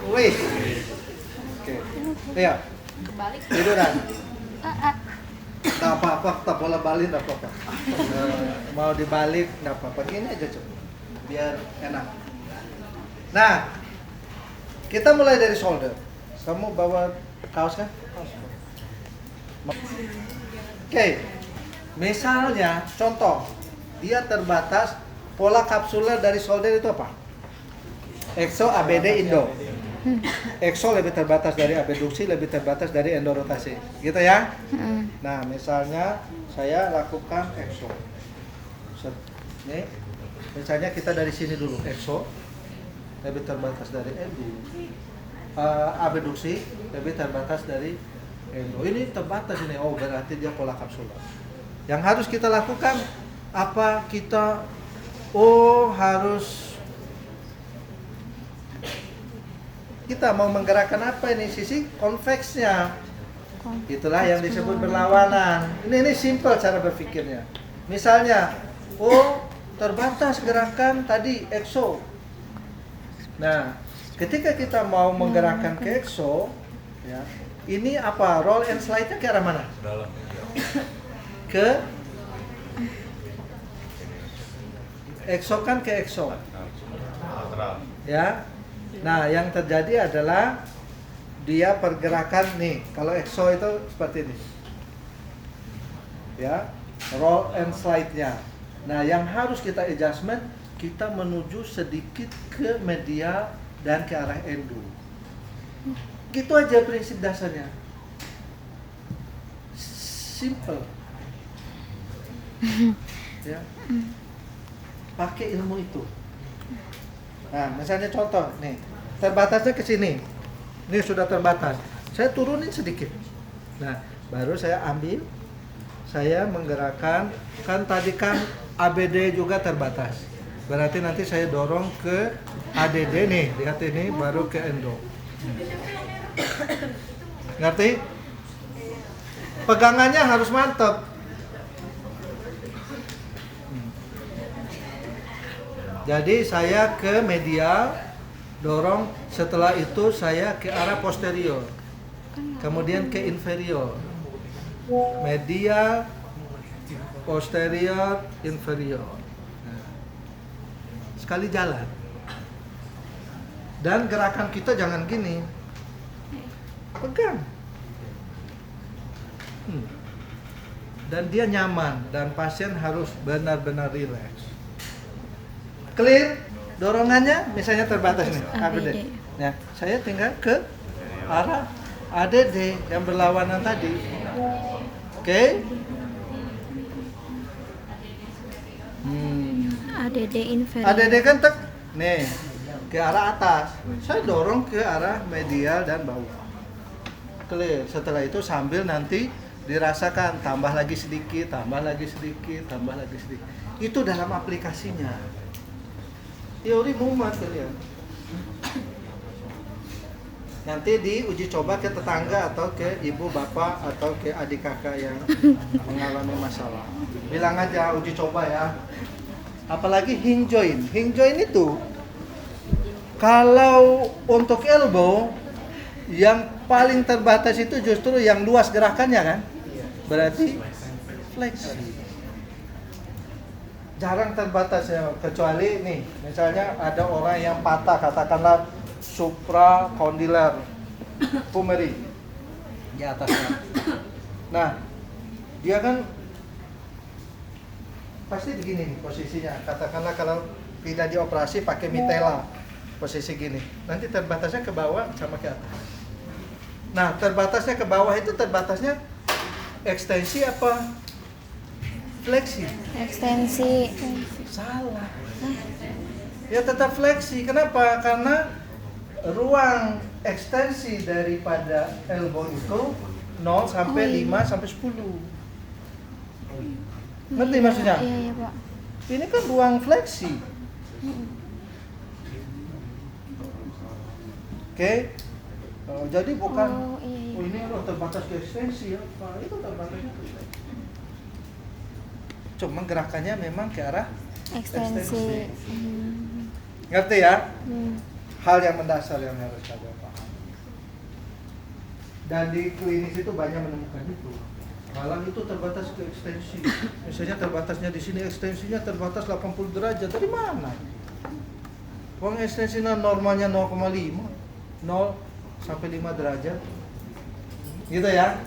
Wih. Oke. Iya. Tiduran. Nggak apa-apa, tak bola balik nggak apa-apa. Mau dibalik nggak apa-apa. Gini aja coba, biar enak. Nah, kita mulai dari shoulder. Kamu bawa kaos kan? Oke. Misalnya, contoh, dia terbatas pola kapsuler dari shoulder itu apa? Exo, ABD, Indo. Exo lebih terbatas dari abduksi, lebih terbatas dari endorotasi, gitu ya. Nah, misalnya saya lakukan exo. Nih, misalnya kita dari sini dulu, exo lebih terbatas dari endo. Abduksi lebih terbatas dari endo. Ini terbatas ini. Oh, berarti dia pola kapsuler. Yang harus kita lakukan apa? Kita harus kita mau menggerakkan apa ini sisi konveksnya. Itulah yang disebut berlawanan. Ini simple cara berpikirnya. Misalnya, terbatas gerakan tadi exo. Nah, ketika kita mau menggerakkan ke exo, ya, ini apa? Roll and slide-nya ke arah mana? Dalam. Ke exo kan ke exo. Lateral. Ya. Nah, yang terjadi adalah dia pergerakan nih. Kalau exo itu seperti ini. Ya, roll and slide-nya. Nah, yang harus kita adjustment, kita menuju sedikit ke medial dan ke arah endo. Gitu aja prinsip dasarnya. Simple. Ya. Pakai ilmu itu. Nah, misalnya contoh nih, terbatasnya ke sini. Ini sudah terbatas. Saya turunin sedikit. Nah, baru saya ambil, saya menggerakkan, kan tadi kan ABD juga terbatas. Berarti nanti saya dorong ke ADD nih, lihat ini baru ke endo. Ngerti? Pegangannya harus mantap. Jadi saya ke medial, dorong, setelah itu saya ke arah posterior, kemudian ke inferior, medial, posterior, inferior. Nah, sekali jalan. Dan gerakan kita jangan gini, pegang. Dan dia nyaman, dan pasien harus benar-benar rileks. Clear? Dorongannya misalnya terbatas nih, ABD. Nah, saya tinggal ke arah ADD yang berlawanan tadi. Oke? ADD inferior. ADD kan nih ke arah atas. Saya dorong ke arah medial dan bawah. Clear. Setelah itu sambil nanti dirasakan tambah lagi sedikit, tambah lagi sedikit, tambah lagi sedikit. Itu dalam aplikasinya. Teori mumat kalian. Nanti diuji coba ke tetangga atau ke ibu bapak atau ke adik kakak yang mengalami masalah. Bilang aja uji coba ya. Apalagi hinge joint. Hinge joint itu kalau untuk elbow yang paling terbatas itu justru yang luas gerakannya kan? Berarti fleksi. Jarang terbatas ya, kecuali nih, misalnya ada orang yang patah, katakanlah supracondylar pumeri di atasnya. Nah, dia kan pasti begini nih posisinya. Katakanlah kalau tidak dioperasi pakai mitela, posisi gini. Nanti terbatasnya ke bawah sama ke atas. Nah, terbatasnya ke bawah itu terbatasnya ekstensi apa? Fleksi. Ekstensi. Salah. Ya tetap fleksi. Kenapa? Karena ruang ekstensi daripada elbow itu 0 sampai 5 sampai 10. Ngerti maksudnya? Iya, Pak. Ini kan ruang fleksi. Oke. Jadi bukan ini terbatas ke ekstensi apa? Itu terbatasnya ke fleksi. Cuma gerakannya memang ke arah Ekstensi. Ngerti ya? hal yang mendasar yang harus kalian pahami. Dan di klinis itu banyak menemukan itu. Malah itu terbatas ke ekstensi. Misalnya terbatasnya di sini, ekstensinya terbatas 80 derajat. Dari mana? Uang ekstensinya normalnya 0,5, 0 sampai 5 derajat. Gitu ya.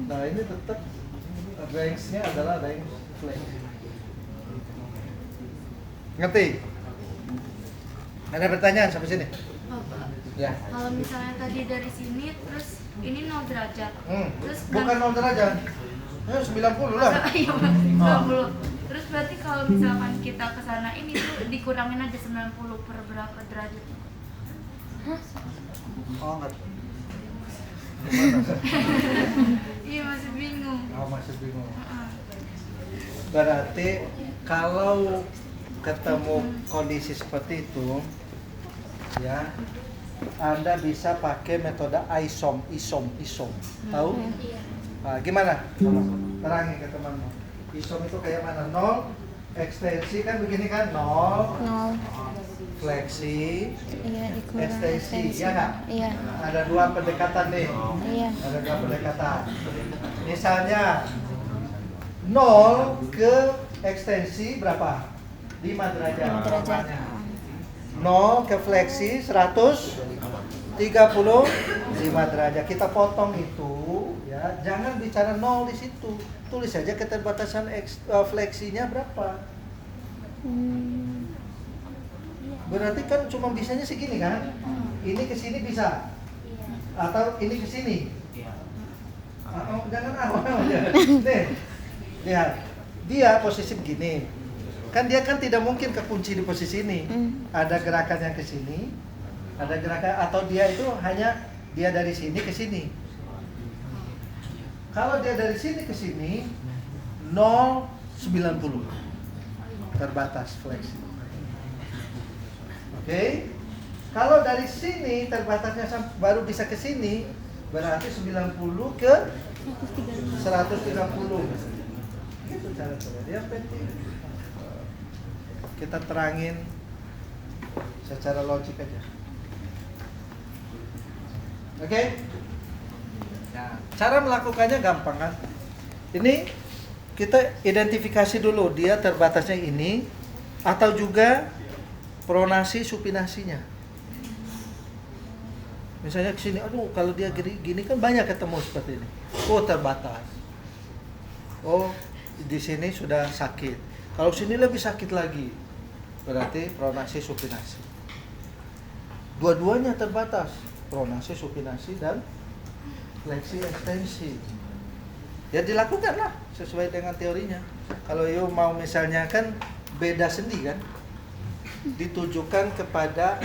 Nah, ini tetap range-nya adalah range flex. Ngerti? Ada pertanyaan sampai sini? Oh, Pak. Ya. Kalau misalnya tadi dari sini terus ini 0 derajat. Terus Bukan 0 derajat. 90 lah. Iya, Mas. 90. Terus berarti kalau misalkan kita ke sana ini tuh dikurangin aja 90 per berapa derajat? Oh, ngerti. Iya, masih bingung. Oh, masih bingung. Heeh. Berarti kalau ketemu kondisi seperti itu, ya, Anda bisa pakai metode ISOM. Tahu? Nah, gimana? Terangin ke temanmu. ISOM itu kayak mana? 0, ekstensi kan begini kan? 0, 0. fleksi, Iya, dikurang ekstensi, ya nggak? Iya. Ada 2 pendekatan nih. Iya. Ada 2 pendekatan. Misalnya 0 ke ekstensi berapa? 5 derajat. 5 derajat. Namanya. 0 ke fleksi 135 derajat. Kita potong itu, ya. Jangan bicara 0 di situ. Tulis saja keterbatasan fleksinya berapa. Berarti kan cuma bisanya segini kan? Ini ke sini bisa. Atau ini ke sini. Jangan awal aja. Nih. Lihat. Dia posisi begini. Kan dia kan tidak mungkin kekunci di posisi ini. Ada gerakan yang ke sini, ada gerakan atau dia itu hanya dia dari sini ke sini. Kalau dia dari sini ke sini 0,90 terbatas fleksi. Oke. Kalau dari sini terbatasnya baru bisa ke sini, berarti 90 ke 130. Itu cara dia penting. Kita terangin secara logik aja. Oke? Nah, cara melakukannya gampang kan? Ini kita identifikasi dulu dia terbatasnya ini atau juga pronasi supinasinya. Misalnya ke sini, aduh kalau dia gini kan banyak ketemu seperti ini. Oh, terbatas. Oh, di sini sudah sakit. Kalau sini lebih sakit lagi. Berarti pronasi supinasi. Dua-duanya terbatas, pronasi supinasi dan fleksi ekstensi. Ya dilakukanlah sesuai dengan teorinya. Kalau you mau misalnya kan beda sendi kan, ditujukan kepada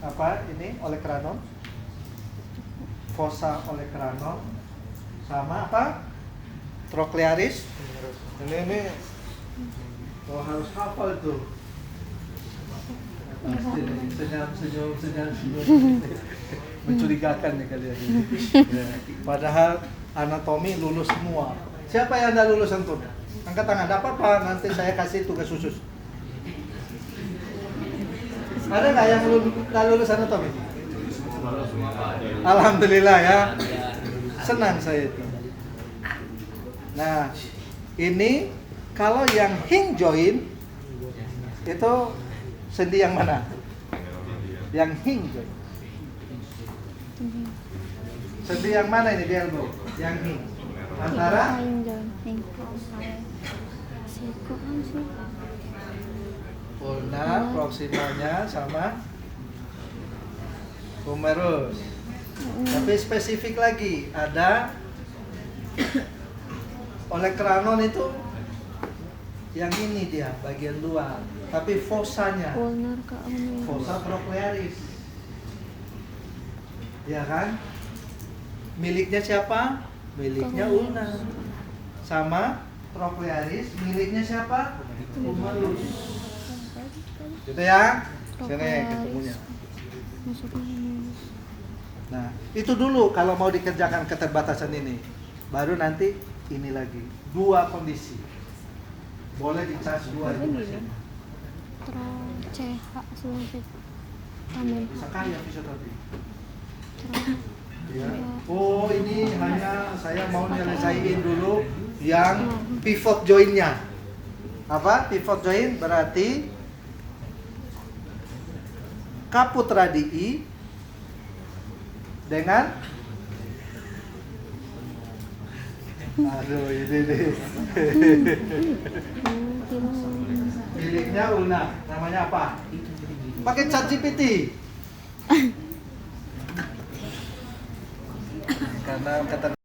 apa ini olecranon, fossa olecranon, sama apa trochlearis. Ini oh harus hafal itu. Senyum. Mencurigakan nih kalian ini. Padahal anatomi lulus semua. Siapa yang anda lulus antum? Angkat tangan. Ada apa-apa? Nanti saya kasih tugas khusus. Ada nggak yang nggak lulus anatomi? Alhamdulillah ya. Senang saya itu. Nah, ini kalau yang hinge joint itu sendi yang mana? Yang hinge joint. Sendi yang mana ini di elbow? Yang hinge. Antara ulnar proximalnya sama humerus. Tapi spesifik lagi ada olecranon itu yang ini dia bagian luar, tapi fossanya fossa trochlearis, ya kan? Miliknya siapa? Miliknya ulnar. Sama trochlearis miliknya siapa? Humerus. Gitu ya? Sini ketemunya. Nah, itu dulu kalau mau dikerjakan keterbatasan ini. Baru nanti ini lagi. Dua kondisi. Boleh dicas dua juga. Amin. Bisa kaya fisioterapi. Ya. Oh ini hanya saya mau nyelesain dulu yang pivot joint-nya. Apa? Pivot joint berarti caput radii dengan aduh ini nih. Miliknya Una, namanya apa? Pakai ChatGPT. Karena kata